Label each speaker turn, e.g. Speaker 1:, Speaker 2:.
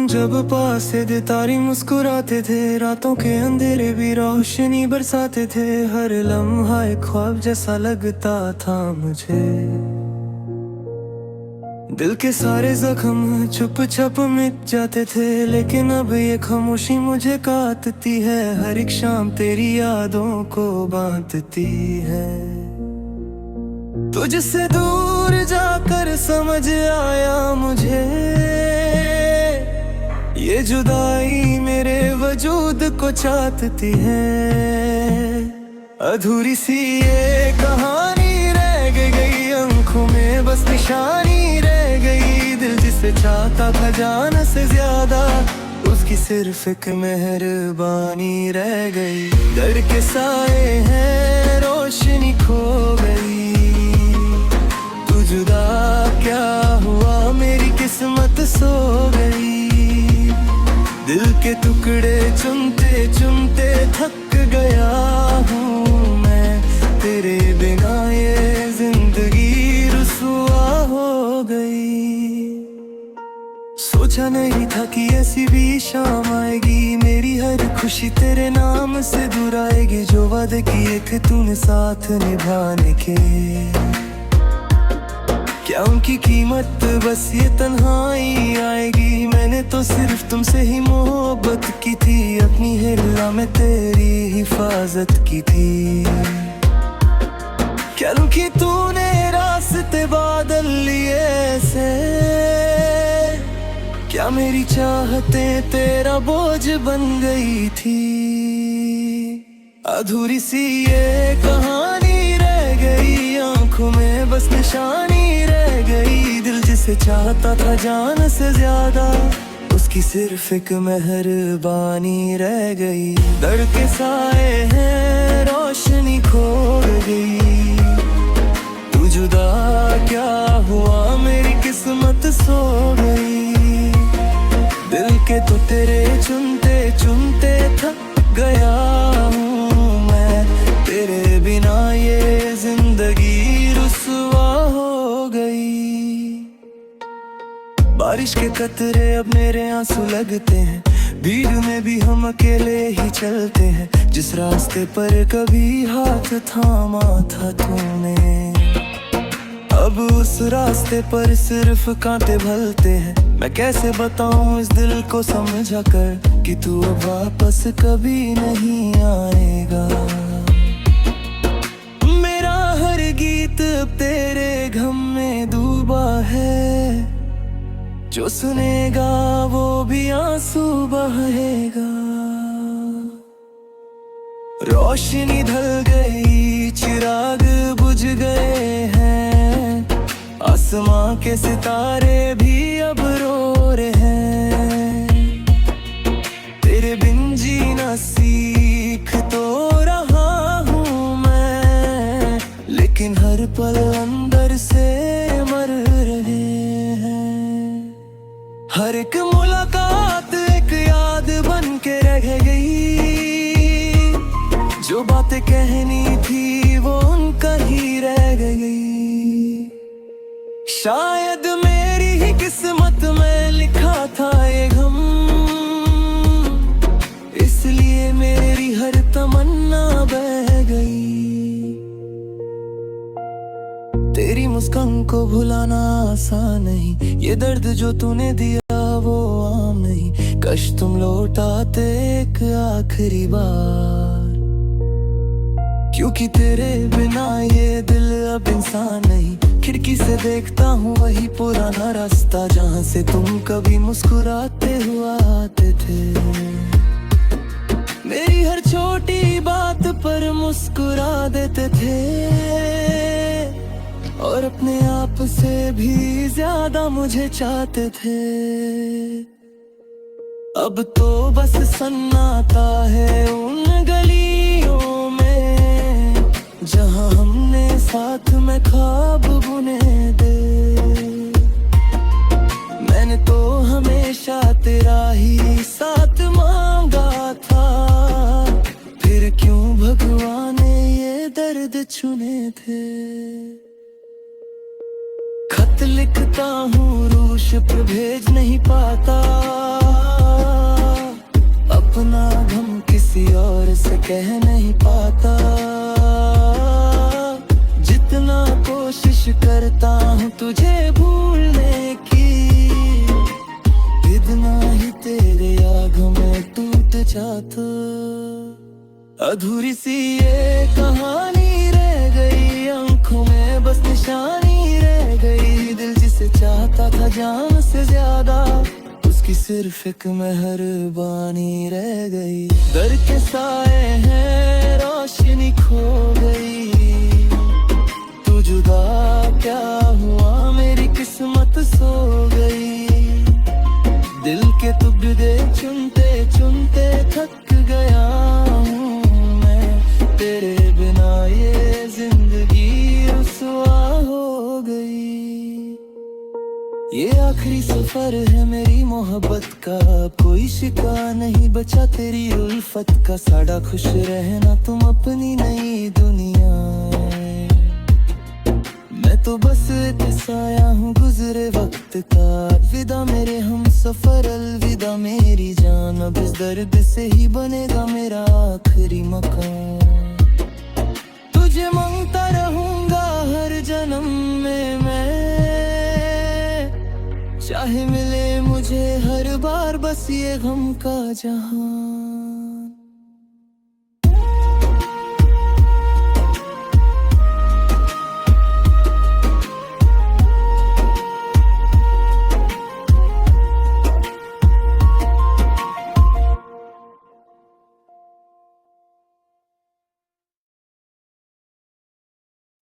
Speaker 1: जब पास थे तारी मुस्कुराते थे, रातों के अंधेरे भी रोशनी बरसाते थे। हर लम्हा एक ख्वाब जैसा लगता था मुझे। दिल के सारे जख्म चुप छप मिट जाते थे, लेकिन अब ये खामोशी मुझे काटती है। हर एक शाम तेरी यादों को बांटती है। तुझसे दूर जाकर समझ आया मुझे, ये जुदाई मेरे वजूद को चाटती है। अधूरी सी ये कहानी रह गई आंखों में, बस निशानी रह गई। दिल जिसे चाहता था जान से ज्यादा, उसकी सिर्फ एक मेहरबानी रह गई। डर के साए हैं रोशनी खो गई। तू जुदा क्या हुआ, मेरी किस्मत सो गई। दिल के टुकड़े चुनते चुनते थक गया हूँ मैं। तेरे बिना ये जिंदगी रुसवा हो गई। सोचा नहीं था कि ऐसी भी शाम आएगी, मेरी हर खुशी तेरे नाम से दूर आएगी। जो वादे किए थे तूने साथ निभाने के, क्या उनकी कीमत बस ये तन्हाई आएगी। मैंने तो सिर्फ तुमसे ही मोहब्बत की थी, अपनी हिल्ला में तेरी हिफाजत की थी। क्या रुकी तूने रास्ते बादल लिए ऐसे, क्या मेरी चाहतें तेरा बोझ बन गई थी। अधूरी सी ये कहानी रह गई आंखों में, बस निशानी रह गई। दिल जिसे चाहता था जान से ज्यादा, उसकी सिर्फ एक मेहरबानी रह गई। दर्द के साए हैं रोशनी खो गई। तू जुदा क्या हुआ, मेरी किस्मत सो गई। दिल के तो तेरे चुनते चुनते थक गया हूँ मैं। तेरे बिना ये जिंदगी रुसवा हो गई। बारिश के कतरे अब मेरे आंसू लगते हैं, भीड़ में भी हम अकेले ही चलते हैं। जिस रास्ते पर कभी हाथ थामा था तूने, अब उस रास्ते पर सिर्फ कांटे भलते हैं। मैं कैसे बताऊं इस दिल को समझा कर कि तू अब वापस कभी नहीं आएगा। मेरा हर गीत अब तेरे गम में डूबा है, जो सुनेगा वो भी आंसू बहेगा। रोशनी ढल गई, चिराग बुझ गए हैं, आसमां के सितारे भी अब रो रहे हैं। तेरे बिन जीना सीख तो रहा हूँ मैं, लेकिन हर पल अंदर से मर रहे हैं। हर एक मुलाकात एक याद बन के रह गई, जो बातें कहनी थी वो उनका ही रह गई। शायद मेरी ही किस्मत में लिखा था ये गम, इसलिए मेरी हर तमन्ना बह गई। तेरी मुस्कान को भुलाना आसान नहीं, ये दर्द जो तूने दिया वो आम नहीं। कश तुम लौटाते एक आखिरी बार, क्योंकि तेरे बिना ये दिल अब इंसान नहीं। खिड़की से देखता हूँ वही पुराना रास्ता, जहाँ से तुम कभी मुस्कुराते हुआ आते थे। मेरी हर छोटी बात पर मुस्कुरा देते थे, और अपने आप से भी ज्यादा मुझे चाहते थे। अब तो बस सन्नाटा है उन गलियों में, जहाँ हमने साथ में ख्वाब बुने दे। मैंने तो हमेशा तेरा ही साथ मांगा था, फिर क्यों भगवान ने ये दर्द चुने थे। खत लिखता हूँ रूश पे भेज नहीं पाता, अपना गम किसी और से कह नहीं पाता, जितना कोशिश करता हूँ तुझे भूलने की, इतना ही तेरे आँखों में टूट जाता। अधूरी सी ये कहानी रह गई, आंखों में बस निशानी रह गई। दिल जिसे चाहता था जान से ज्यादा, उसकी सिर्फ एक मेहरबानी रह गई। दर के साए हैं, रोशनी खो गई, तू जुदा क्या हुआ, मेरी किस्मत सो गई। दिल के टुकड़े चुनते चुनते थक गया हूँ मैं, तेरे बिना ये जिंदगी रुसवा हो गई। ये आखिरी सफर है मेरी मोहब्बत का, कोई शिकवा नहीं बचा तेरी उल्फत का। साड़ा खुश रहना तुम अपनी नई दुनिया, मैं तो बस एक साया हूँ गुजरे वक्त का। विदा मेरे हम सफर, अलविदा मेरी जान, अब इस दर्द से ही बनेगा मेरा आखिरी मकान। तुझे मांगता रहूंगा हर जन्म में मैं, चाहे मिले मुझे हर बार बस ये गम का जहां।